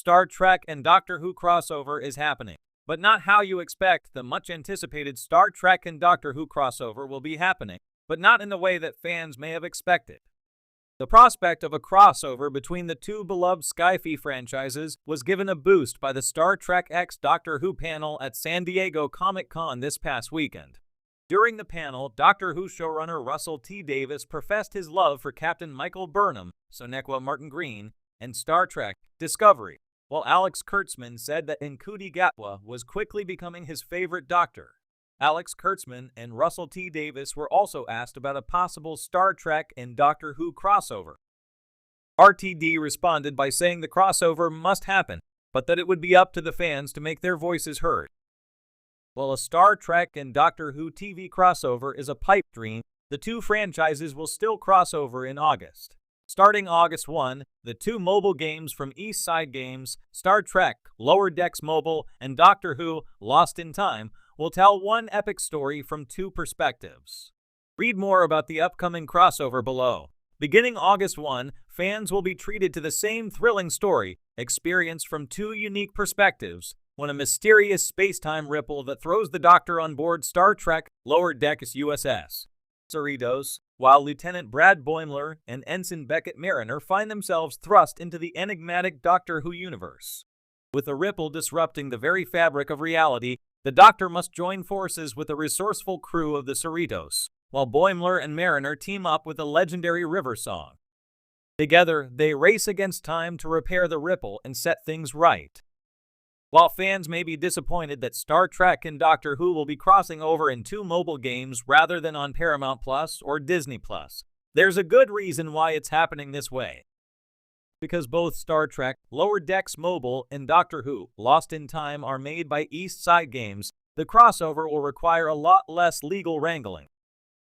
Star Trek and Doctor Who crossover is happening, but not how you expect. The much-anticipated Star Trek and Doctor Who crossover will be happening, but not in the way that fans may have expected. The prospect of a crossover between the two beloved sci-fi franchises was given a boost by the Star Trek X Doctor Who panel at San Diego Comic-Con this past weekend. During the panel, Doctor Who showrunner Russell T. Davies professed his love for Captain Michael Burnham, Sonequa Martin Green, and Star Trek Discovery, while Alex Kurtzman said that Ncuti Gatwa was quickly becoming his favorite Doctor. Alex Kurtzman and Russell T. Davies were also asked about a possible Star Trek and Doctor Who crossover. RTD responded by saying the crossover must happen, but that it would be up to the fans to make their voices heard. While a Star Trek and Doctor Who TV crossover is a pipe dream, the two franchises will still cross over in August. Starting August 1, the two mobile games from East Side Games, Star Trek Lower Decks Mobile and Doctor Who Lost in Time, will tell one epic story from two perspectives. Read more about the upcoming crossover below. Beginning August 1, fans will be treated to the same thrilling story, experienced from two unique perspectives, when a mysterious space-time ripple that throws the Doctor on board Star Trek Lower Decks USS Cerritos, while Lieutenant Brad Boimler and Ensign Beckett Mariner find themselves thrust into the enigmatic Doctor Who universe. With the ripple disrupting the very fabric of reality, the Doctor must join forces with the resourceful crew of the Cerritos, while Boimler and Mariner team up with the legendary River Song. Together, they race against time to repair the ripple and set things right. While fans may be disappointed that Star Trek and Doctor Who will be crossing over in two mobile games rather than on Paramount Plus or Disney Plus, there's a good reason why it's happening this way. Because both Star Trek Lower Decks Mobile and Doctor Who Lost in Time are made by East Side Games, the crossover will require a lot less legal wrangling.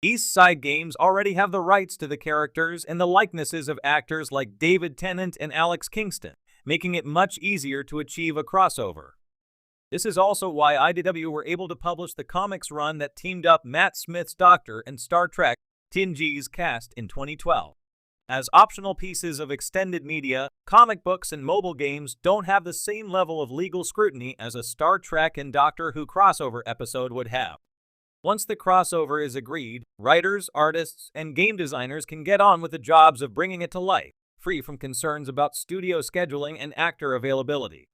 East Side Games already have the rights to the characters and the likenesses of actors like David Tennant and Alex Kingston, making it much easier to achieve a crossover. This is also why IDW were able to publish the comics run that teamed up Matt Smith's Doctor and Star Trek TNG's cast in 2012. As optional pieces of extended media, comic books and mobile games don't have the same level of legal scrutiny as a Star Trek and Doctor Who crossover episode would have. Once the crossover is agreed, writers, artists, and game designers can get on with the jobs of bringing it to life, free from concerns about studio scheduling and actor availability.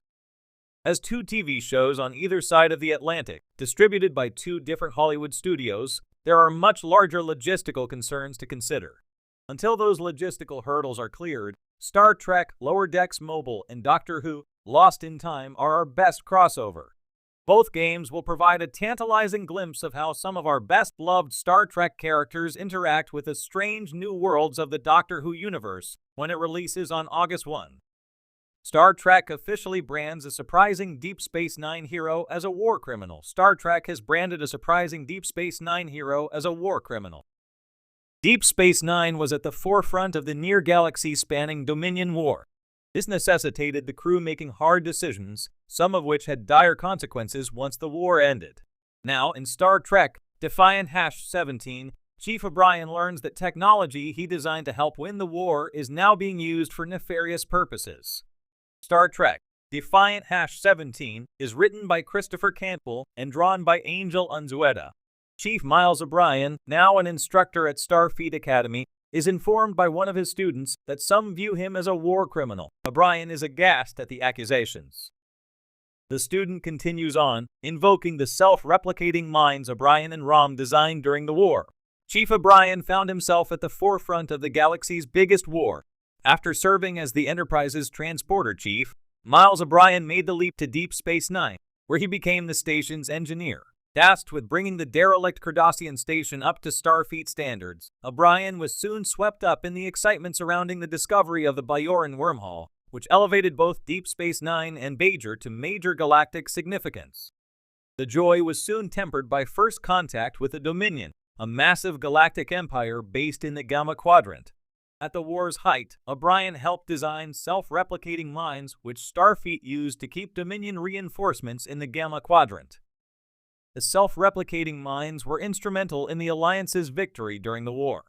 As two TV shows on either side of the Atlantic, distributed by two different Hollywood studios, there are much larger logistical concerns to consider. Until those logistical hurdles are cleared, Star Trek Lower Decks Mobile and Doctor Who Lost in Time are our best crossover. Both games will provide a tantalizing glimpse of how some of our best-loved Star Trek characters interact with the strange new worlds of the Doctor Who universe when it releases on August 1. Star Trek officially brands a surprising Deep Space Nine hero as a war criminal. Star Trek has branded a surprising Deep Space Nine hero as a war criminal. Deep Space Nine was at the forefront of the near-galaxy-spanning Dominion War. This necessitated the crew making hard decisions, some of which had dire consequences once the war ended. Now, in Star Trek Defiant #17, Chief O'Brien learns that technology he designed to help win the war is now being used for nefarious purposes. Star Trek Defiant #17 is written by Christopher Cantwell and drawn by Angel Unzueta. Chief Miles O'Brien, now an instructor at Starfleet Academy, is informed by one of his students that some view him as a war criminal. O'Brien is aghast at the accusations. The student continues on, invoking the self-replicating minds O'Brien and Rom designed during the war. Chief O'Brien found himself at the forefront of the galaxy's biggest war. After serving as the Enterprise's transporter chief, Miles O'Brien made the leap to Deep Space Nine, where he became the station's engineer. Tasked with bringing the derelict Cardassian station up to Starfleet standards, O'Brien was soon swept up in the excitement surrounding the discovery of the Bajoran wormhole, which elevated both Deep Space Nine and Bajor to major galactic significance. The joy was soon tempered by first contact with the Dominion, a massive galactic empire based in the Gamma Quadrant. At the war's height, O'Brien helped design self-replicating mines which Starfleet used to keep Dominion reinforcements in the Gamma Quadrant. The self-replicating mines were instrumental in the Alliance's victory during the war.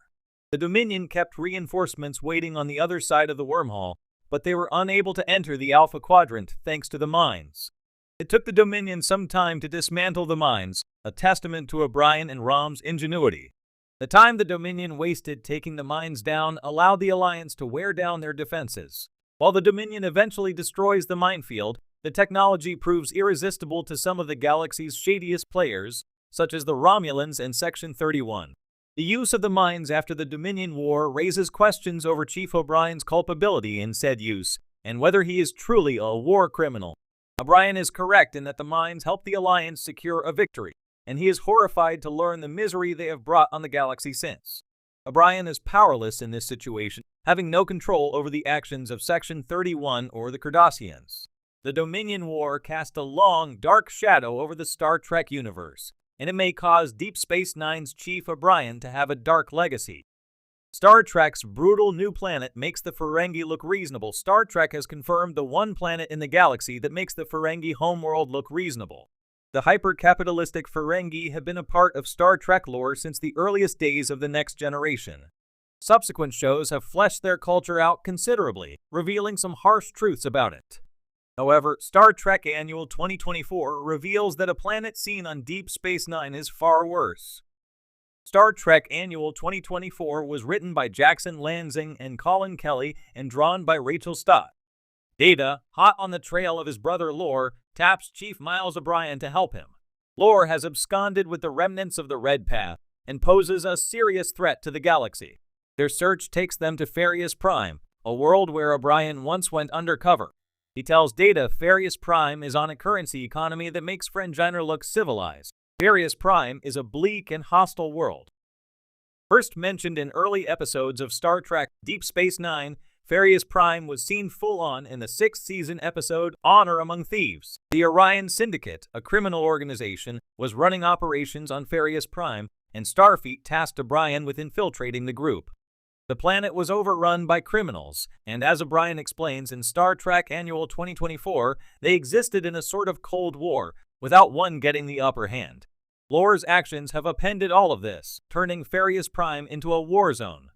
The Dominion kept reinforcements waiting on the other side of the wormhole, but they were unable to enter the Alpha Quadrant thanks to the mines. It took the Dominion some time to dismantle the mines, a testament to O'Brien and Rom's ingenuity. The time the Dominion wasted taking the mines down allowed the Alliance to wear down their defenses. While the Dominion eventually destroys the minefield, the technology proves irresistible to some of the galaxy's shadiest players, such as the Romulans and Section 31. The use of the mines after the Dominion War raises questions over Chief O'Brien's culpability in said use, and whether he is truly a war criminal. O'Brien is correct in that the mines helped the Alliance secure a victory, and he is horrified to learn the misery they have brought on the galaxy since. O'Brien is powerless in this situation, having no control over the actions of Section 31 or the Cardassians. The Dominion War cast a long, dark shadow over the Star Trek universe, and it may cause Deep Space Nine's Chief O'Brien to have a dark legacy. Star Trek's brutal new planet makes the Ferengi look reasonable. Star Trek has confirmed the one planet in the galaxy that makes the Ferengi homeworld look reasonable. The hyper-capitalistic Ferengi have been a part of Star Trek lore since the earliest days of the Next Generation. Subsequent shows have fleshed their culture out considerably, revealing some harsh truths about it. However, Star Trek Annual 2024 reveals that a planet seen on Deep Space Nine is far worse. Star Trek Annual 2024 was written by Jackson Lansing and Colin Kelly and drawn by Rachel Stott. Data, hot on the trail of his brother Lore, taps Chief Miles O'Brien to help him. Lore has absconded with the remnants of the Red Path and poses a serious threat to the galaxy. Their search takes them to Farious Prime, a world where O'Brien once went undercover. He tells Data Farious Prime is on a currency economy that makes Frangina look civilized. Farious Prime is a bleak and hostile world. First mentioned in early episodes of Star Trek Deep Space Nine, Farious Prime was seen full-on in the 6th season episode Honor Among Thieves. The Orion Syndicate, a criminal organization, was running operations on Farious Prime, and Starfleet tasked O'Brien with infiltrating the group. The planet was overrun by criminals, and as O'Brien explains in Star Trek Annual 2024, they existed in a sort of Cold War, without one getting the upper hand. Lore's actions have upended all of this, turning Farious Prime into a war zone.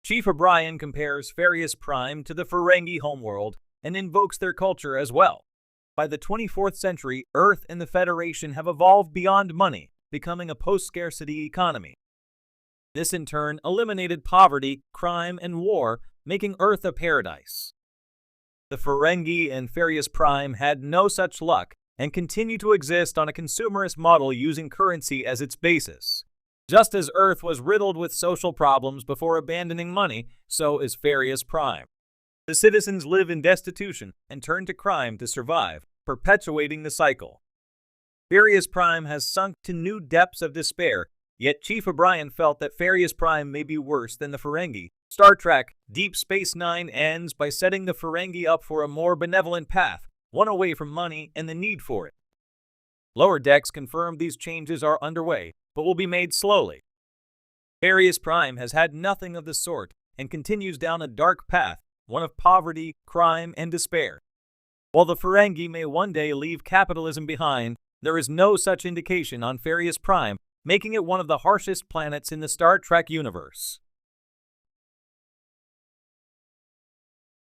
Chief O'Brien compares Farious Prime to the Ferengi homeworld and invokes their culture as well. By the 24th century, Earth and the Federation have evolved beyond money, becoming a post-scarcity economy. This in turn eliminated poverty, crime, and war, making Earth a paradise. The Ferengi and Farious Prime had no such luck and continue to exist on a consumerist model using currency as its basis. Just as Earth was riddled with social problems before abandoning money, so is Farious Prime. The citizens live in destitution and turn to crime to survive, perpetuating the cycle. Farious Prime has sunk to new depths of despair, yet Chief O'Brien felt that Farious Prime may be worse than the Ferengi. Star Trek Deep Space Nine ends by setting the Ferengi up for a more benevolent path, one away from money and the need for it. Lower Decks confirmed these changes are underway, but will be made slowly. Farious Prime has had nothing of the sort and continues down a dark path, one of poverty, crime, and despair. While the Ferengi may one day leave capitalism behind, there is no such indication on Farious Prime, making it one of the harshest planets in the Star Trek universe.